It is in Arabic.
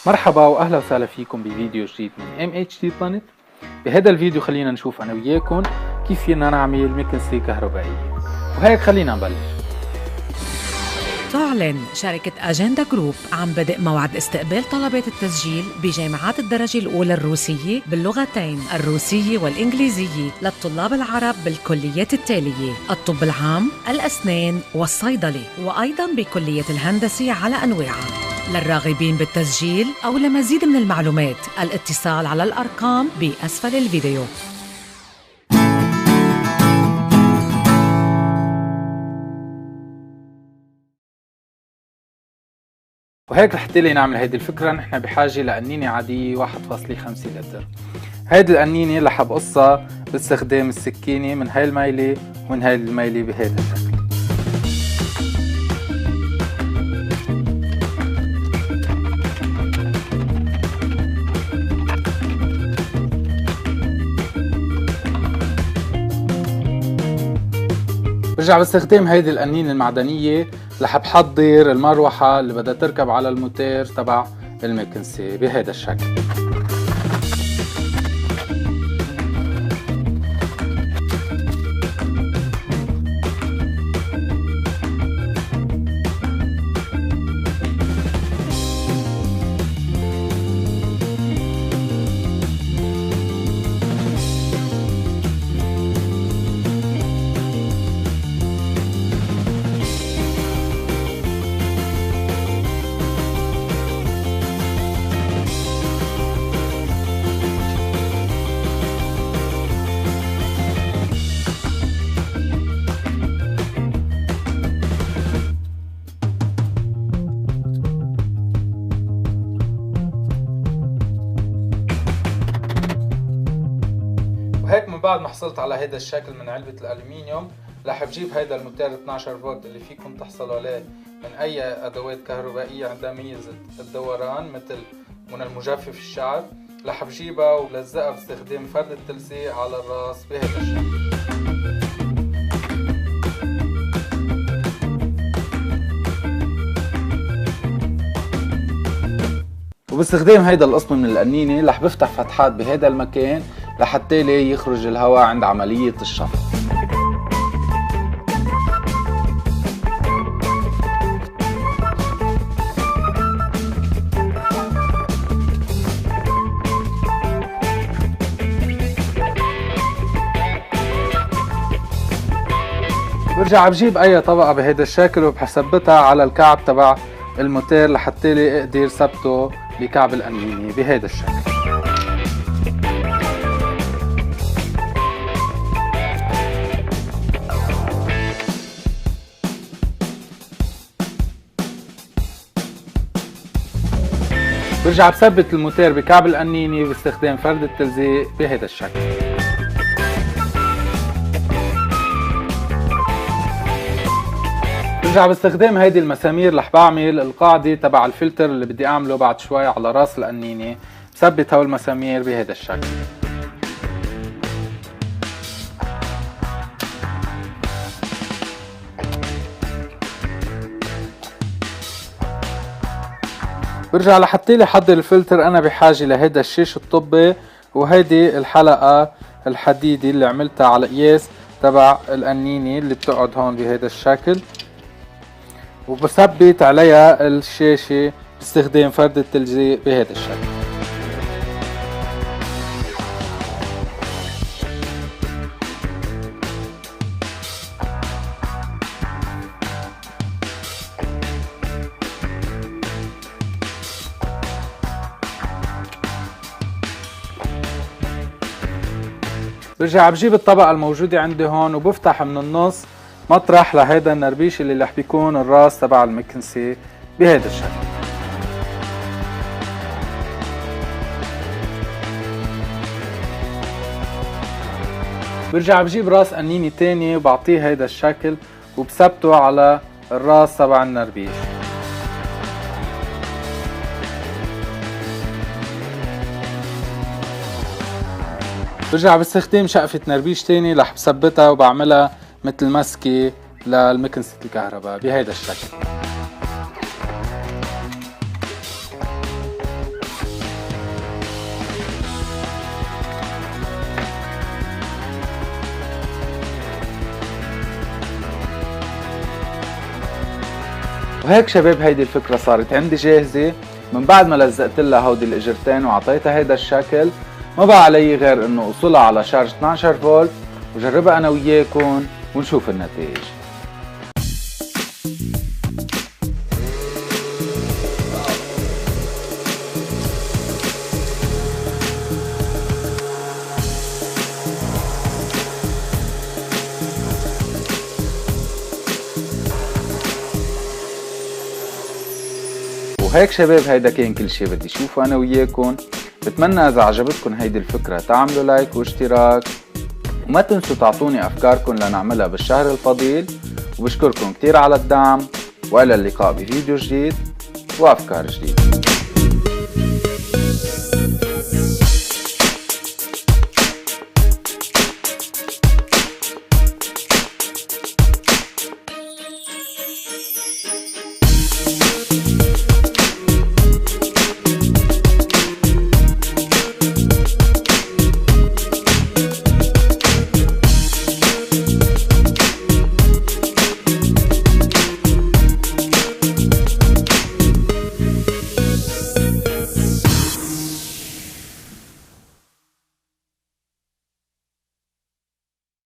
مرحبا واهلا وسهلا فيكم بفيديو جديد من MHD Planet. بهذا الفيديو خلينا نشوف انا وياكم كيف فينا نعمل مكنسة كهربائية، وهيك خلينا نبلش. تعلن شركة أجندا جروب عن بدء موعد استقبال طلبات التسجيل بجامعات الدرجة الأولى الروسية باللغتين الروسية والإنجليزية للطلاب العرب بالكليات التالية: الطب العام، الأسنان والصيدلة، وأيضاً بكلية الهندسة على أنواعها. للراغبين بالتسجيل أو لمزيد من المعلومات الاتصال على الأرقام بأسفل الفيديو. وهيك رح تلي نعمل هيدي الفكرة. نحن بحاجة لقنينة عادية 1.5 لتر. هيدي القنينة رح بقصها باستخدام السكينة من هاي الميلة ومن هاي الميلة بهذا الشكل. برجع باستخدام هيدي القنينة المعدنية رح بحضر المروحة اللي بدها تركب على الموتور تبع المكنسة بهذا الشكل. وهيك من بعد ما حصلت على هيدا الشكل من علبة الألومنيوم، رح بجيب هيدا الموتور 12 فولت اللي فيكم تحصلوا عليه من أي أدوات كهربائية عندها ميزة الدوران مثل من المجفف الشعر. رح بجيبها ولزقها باستخدام فرد التلزيق على الراس بهذا الشكل. وباستخدام هيدا القسم من القنينة رح بفتح فتحات بهذا المكان لحتى يخرج الهواء عند عملية الشفط. برجع بجيب اي طبقة بهذا الشكل وبحثبتها على الكعب تبع الموتور لحتى اقدر ثبته بكعب القنينة بهذا الشكل. برجع بثبت الموتور بكعب القنينة باستخدام فرد التلزيق بهذا الشكل. برجع باستخدام هيدي المسامير رح بعمل القاعدة تبع الفلتر اللي بدي اعمله بعد شوي على راس القنينة. بثبت هول المسامير بهذا الشكل. برجع لحتى احضر الفلتر انا بحاجة لهيدا الشيش الطبي وهيدي الحلقة الحديدي اللي عملتها على قياس تبع القنينة اللي بتقعد هون بهيدا الشكل، وبثبت عليها الشاشة باستخدام فرد التلزيق بهذا الشكل. برجع بجيب الطبقة الموجودة عندي هون وبفتح من النص مطرح لهيدا النربيش اللي رح بيكون الراس تبع المكنسة بهذا الشكل. برجع بجيب راس قنينة تاني وبعطيه هيدا الشكل وبثبته على الراس تبع النربيش. برجع باستخدام شقفة نربيش تاني رح بثبتها وبعملها مثل مسكة للمكنسة الكهرباء بهيدا الشكل. وهيك شباب هيدي الفكرة صارت عندي جاهزة. من بعد ما لزقت لها هودي الاجرتين وعطيتها هيدا الشكل، ما بقى علي غير انه اوصلها على شارج 12 فولت وجربها انا وياكم ونشوف النتائج. وهيك شباب هيدا كان كل شي بدي اشوفه انا وياكم. بتمنى اذا عجبتكم هيدي الفكرة تعملوا لايك واشتراك، وما تنسوا تعطوني افكاركم لنعملها بالشهر الفضيل. وبشكركم كتير على الدعم، والى اللقاء بفيديو جديد وافكار جديدة.